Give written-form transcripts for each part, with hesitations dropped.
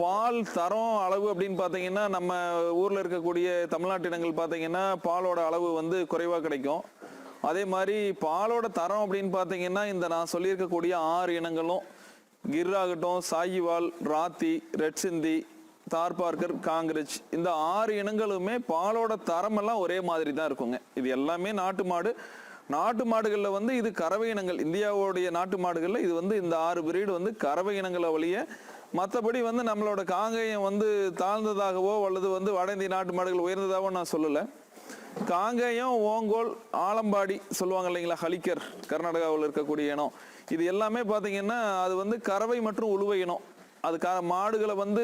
பால் தரம் அளவு அப்படின்னு பார்த்தீங்கன்னா நம்ம ஊரில் இருக்கக்கூடிய தமிழ்நாட்டு இனங்கள் பார்த்தீங்கன்னா பாலோட அளவு வந்து குறைவாக கிடைக்கும். அதே மாதிரி பாலோட தரம் அப்படின்னு பார்த்தீங்கன்னா இந்த நான் சொல்லியிருக்கக்கூடிய 6 இனங்களும் கிர் ஆகட்டும், சாகிவால், ராத்தி, ரெட் சிந்தி, தார்பார்க்கர், காங்கிரச், இந்த 6 இனங்களுமே பாலோட தரமெல்லாம் ஒரே மாதிரி தான் இருக்குங்க. இது எல்லாமே நாட்டு மாடு. நாட்டு மாடுகளில் வந்து இது கறவை இனங்கள். இந்தியாவுடைய நாட்டு மாடுகளில் இது வந்து இந்த 6 பிரீடு வந்து கறவை இனங்களை வழிய, மற்றபடி வந்து நம்மளோட காங்கேயம் வந்து தாழ்ந்ததாகவோ அல்லது வந்து வட இந்திய நாட்டு மாடுகள் உயர்ந்ததாகவோ நான் சொல்லலை. காங்கேயம், ஓங்கோல், ஆலம்பாடி சொல்லுவாங்க இல்லைங்களா, ஹலிக்கர், கர்நாடகாவில் இருக்கக்கூடிய இனம், இது எல்லாமே பார்த்தீங்கன்னா அது வந்து கறவை மற்றும் உழுவை இனம். அது மாடுகளை வந்து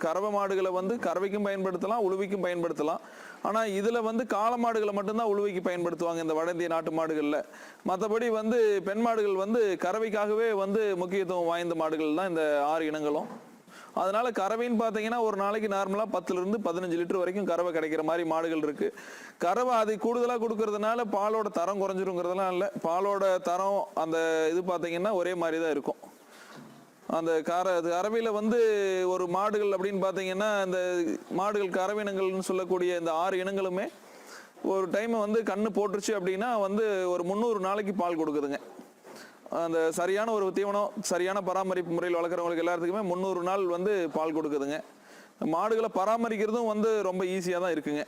கறவை மாடுகளை வந்து கறவைக்கும் பயன்படுத்தலாம், உழுவிக்கும் பயன்படுத்தலாம். ஆனால் இதில் வந்து காளை மாடுகளை மட்டும்தான் உழுவைக்கு பயன்படுத்துவாங்க இந்த வட இந்திய நாட்டு மாடுகளில். மற்றபடி வந்து பெண் மாடுகள் வந்து கறவைக்காகவே வந்து முக்கியத்துவம் வாய்ந்த மாடுகள் தான் இந்த 6 இனங்களும். அதனால கறவைன்னு பார்த்தீங்கன்னா ஒரு நாளைக்கு நார்மலாக 10லிருந்து 15 லிட்டர் வரைக்கும் கறவை கிடைக்கிற மாதிரி மாடுகள் இருக்கு. கறவை அது கூடுதலாக கொடுக்கறதுனால பாலோட தரம் குறைஞ்சிருங்கிறதுலாம் இல்லை. பாலோட தரம் அந்த இது பார்த்தீங்கன்னா ஒரே மாதிரி தான் இருக்கும். அந்த கறவையில் வந்து ஒரு மாடுகள் அப்படின்னு பார்த்தீங்கன்னா இந்த மாடுகள் கறவை இனங்கள்னு சொல்லக்கூடிய இந்த 6 இனங்களுமே ஒரு டைம் வந்து கண்ணு போட்டுருச்சு அப்படின்னா வந்து ஒரு 300 நாளைக்கு பால் கொடுக்குதுங்க. அந்த சரியான ஒரு தீவனம், சரியான பராமரிப்பு முறையில் வளர்க்குறவங்களுக்கு எல்லாத்துக்குமே 300 நாள் வந்து பால் கொடுக்குதுங்க. மாடுகளை பராமரிக்கிறதும் வந்து ரொம்ப ஈஸியாக தான் இருக்குங்க.